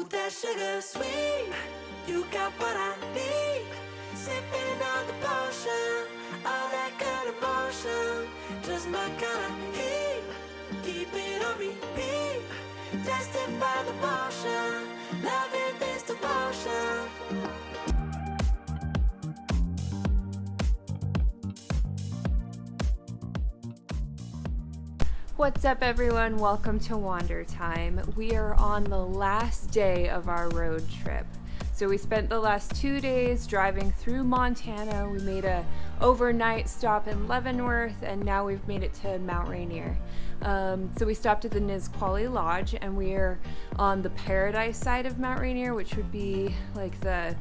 that sugar sweet. You got what I need. Sipping on the potion, all that good emotion. Just my kind of heat. Keep it on repeat. Tested by the motion. Loving this devotion. What's up everyone? Welcome to Wander Time. We are on the last day of our road trip. So we spent the last 2 days driving through Montana. We made a overnight stop in Leavenworth and now we've made it to Mount Rainier. So we stopped at the Nisqually Lodge and we're on the Paradise side of Mount Rainier, which would be like the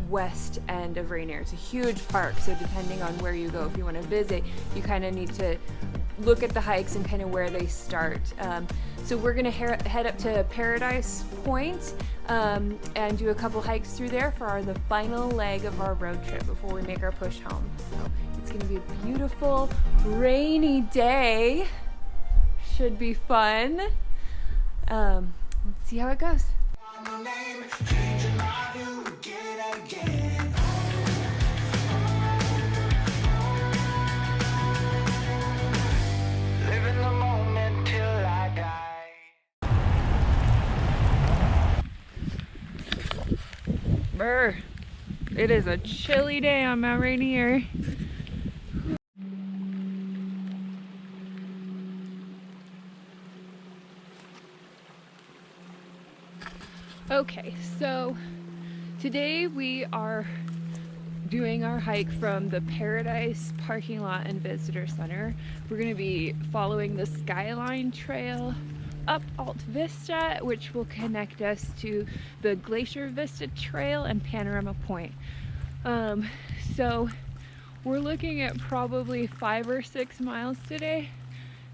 west end of Rainier. It's a huge park, so depending on where you go, if you want to visit, you kind of need to look at the hikes and kind of where they start. So we're gonna head up to Paradise Point and do a couple hikes through there for the final leg of our road trip before we make our push home. So it's gonna be a beautiful rainy day. Should be fun. Let's see how it goes. Brr. It is a chilly day on Mount Rainier. Okay, so today we are doing our hike from the Paradise parking lot and visitor center. We're going to be following the Skyline Trail up Alt Vista, which will connect us to the Glacier Vista Trail and Panorama Point. So we're looking at probably 5 or 6 miles today.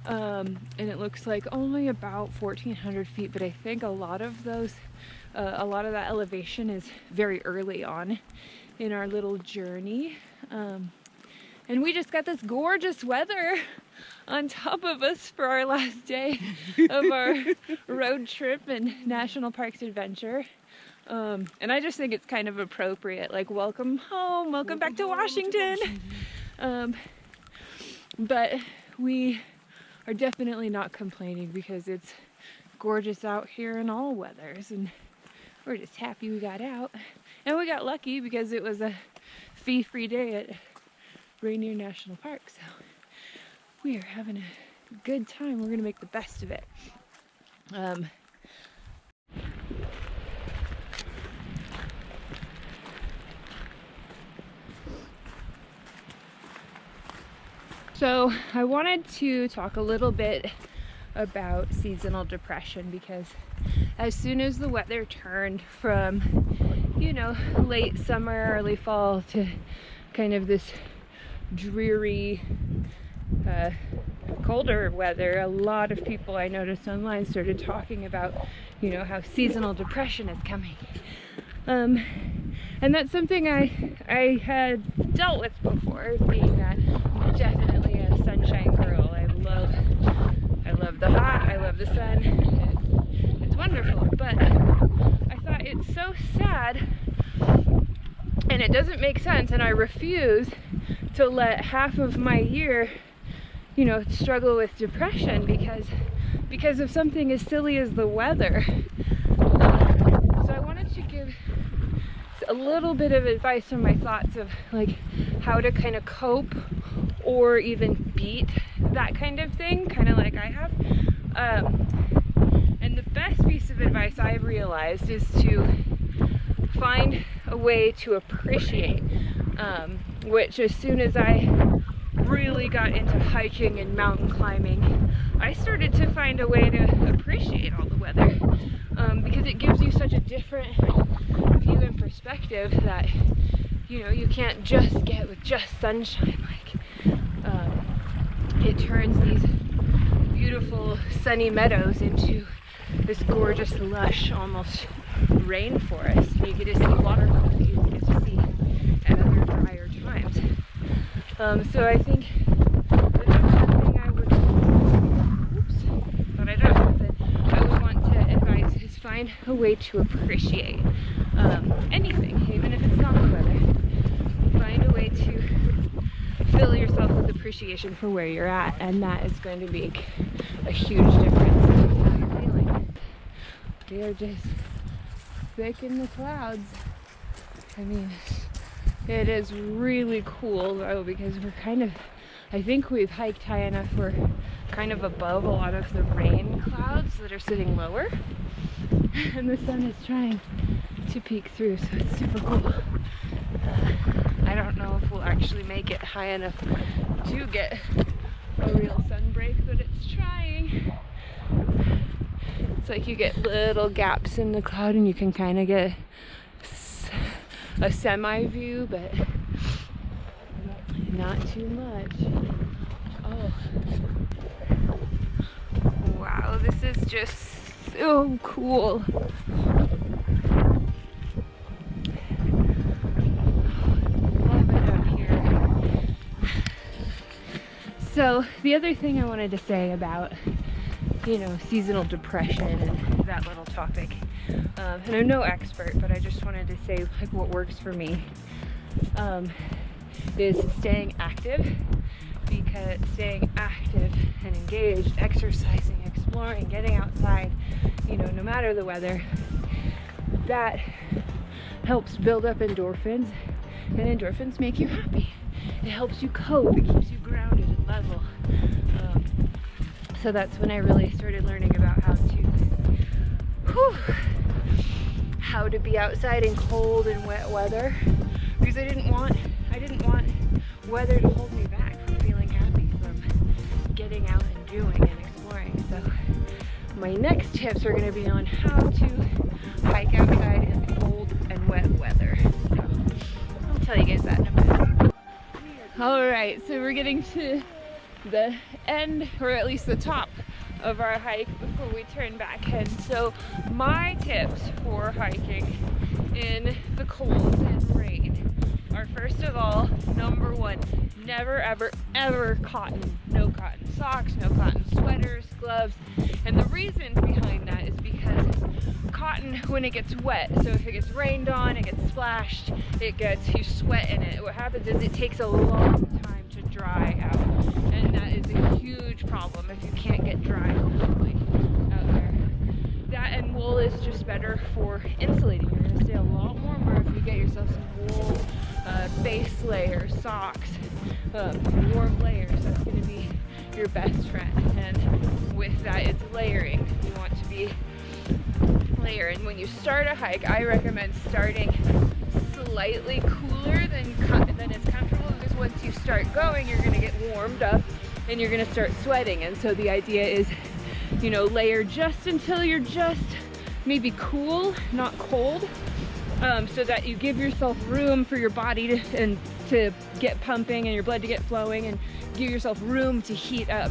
And it looks like only about 1,400 feet, but I think a lot of that elevation is very early on in our little journey. And we just got this gorgeous weather on top of us for our last day of our road trip and National Parks adventure. And I just think it's kind of appropriate, like welcome home, welcome back to Washington. But we are definitely not complaining because it's gorgeous out here in all weathers, and we're just happy we got out. And we got lucky because it was a fee-free day at Rainier National Park, so we are having a good time. We're gonna make the best of it. So I wanted to talk a little bit about seasonal depression because as soon as the weather turned from, you know, late summer, early fall to kind of this dreary, colder weather, a lot of people I noticed online started talking about, you know, how seasonal depression is coming. And that's something I had dealt with before, being that I'm definitely a sunshine girl. I love the hot, I love the sun. It's wonderful, but I thought it's so sad and it doesn't make sense, and I refuse to let half of my year, you know, struggle with depression because of something as silly as the weather. So I wanted to give a little bit of advice on my thoughts of like how to kind of cope or even beat that kind of thing, kind of like I have. And the best piece of advice I've realized is to find a way to appreciate, which as soon as I really got into hiking and mountain climbing, I started to find a way to appreciate all the weather, because it gives you such a different view and perspective that, you know, you can't just get with just sunshine. Like, it turns these beautiful sunny meadows into this gorgeous, lush, almost rainforest. And you get to see waterfalls that you don't get to see at other drier times. So I think the next thing I would, I would want find a way to appreciate anything, even if it's not the weather. Find a way to fill yourself with appreciation for where you're at, and that is going to make a huge difference in how you're feeling. We are just thick in the clouds. I mean, it is really cool though, because we're kind of, I think we've hiked high enough, we're kind of above a lot of the rain clouds that are sitting lower, and the sun is trying to peek through, so it's super cool. I don't know if we'll actually make it high enough to get a real sun break, but it's trying. It's like you get little gaps in the cloud and you can kind of get a semi view, but not too much. Oh, wow, this is just so cool. So the other thing I wanted to say about, you know, seasonal depression and that little topic, and I'm no expert, but I just wanted to say like what works for me is staying active, because staying active and engaged, exercising, exploring, getting outside, you know, no matter the weather, that helps build up endorphins, and endorphins make you happy. It helps you cope, it keeps you grounded and level. So that's when I really started learning about how to be outside in cold and wet weather, because I didn't want weather to hold me back from feeling happy, from getting out and doing and exploring. So my next tips are going to be on how to hike outside in cold and wet weather. So I'll tell you guys that in a minute. Alright, so we're getting to the end, or at least the top of our hike before we turn back in. So my tips for hiking in the cold and rain are, first of all, number one, never ever cotton. No cotton socks, no cotton sweaters, gloves. And the reason behind that is because cotton, when it gets wet, so if it gets rained on, it gets splashed, you sweat in it. What happens is it takes a long time to dry out, and that is a huge problem if you can't get dry quickly out there. That and wool is just better for insulating. You're going to stay a lot warmer if you get yourself some wool base layers, socks, warm layers. That's going to be your best friend. And with that, it's layering. You want to be layer. And when you start a hike, I recommend starting slightly cooler than is comfortable, because once you start going, you're going to get warmed up and you're going to start sweating. And so the idea is, you know, layer just until you're just maybe cool, not cold, so that you give yourself room for your body to get pumping and your blood to get flowing, and give yourself room to heat up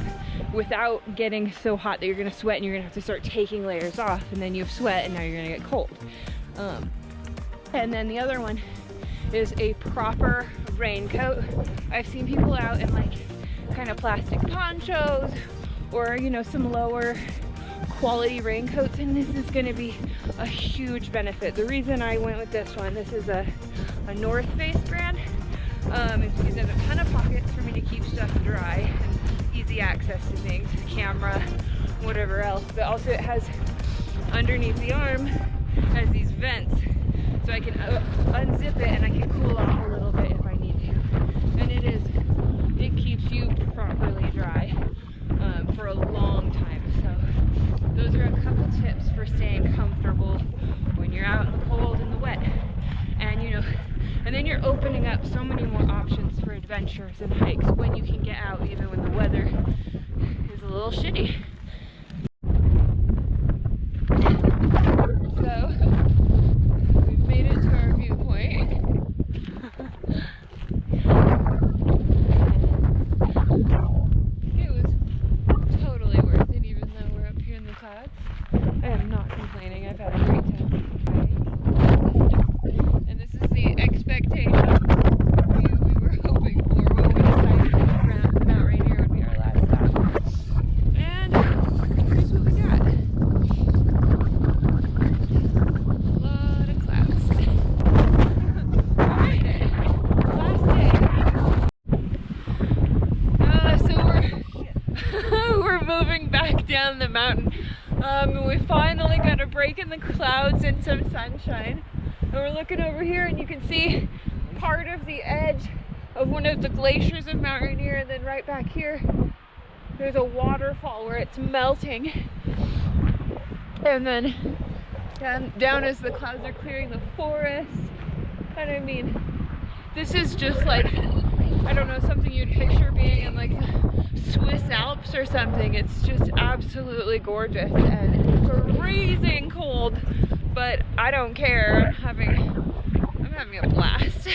without getting so hot that you're going to sweat and you're going to have to start taking layers off, and then you have sweat and now you're going to get cold. And then the other one is a proper raincoat. I've seen people out in like kind of plastic ponchos, or, you know, some lower quality raincoats, and this is going to be a huge benefit. The reason I went with this one, this is a North Face brand, is because it has a ton of pockets for me to keep stuff dry and easy access to things, camera, whatever else, but also it has underneath the arm has these vents, so I can unzip it and I can cool off a little bit if I need to. And it keeps you properly dry for a long time. So those are a couple tips for staying comfortable when you're out in the cold and the wet. And, you know, and then you're opening up so many more options for adventures and hikes when you can get out, even when the weather is a little shitty. So we've made it to our viewpoint. It was totally worth it, even though we're up here in the clouds. I am not complaining. I've had a great time. And this is the expectation we were hoping for when we decided that Mount Rainier would be our last stop. And here's what we got. We finally got a break in the clouds and some sunshine. And we're looking over here and you can see part of the edge of one of the glaciers of Mount Rainier, and then right back here there's a waterfall where it's melting. And then down as the clouds are clearing, the forest. And I mean, this is just like, I don't know, something you'd picture being in like the Swiss Alps or something. It's just absolutely gorgeous and freezing cold, but I don't care. I'm having a blast.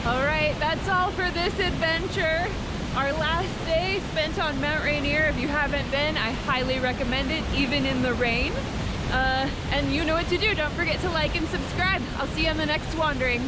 Alright, that's all for this adventure. Our last day spent on Mount Rainier. If you haven't been, I highly recommend it, even in the rain. And you know what to do. Don't forget to like and subscribe. I'll see you on the next wandering.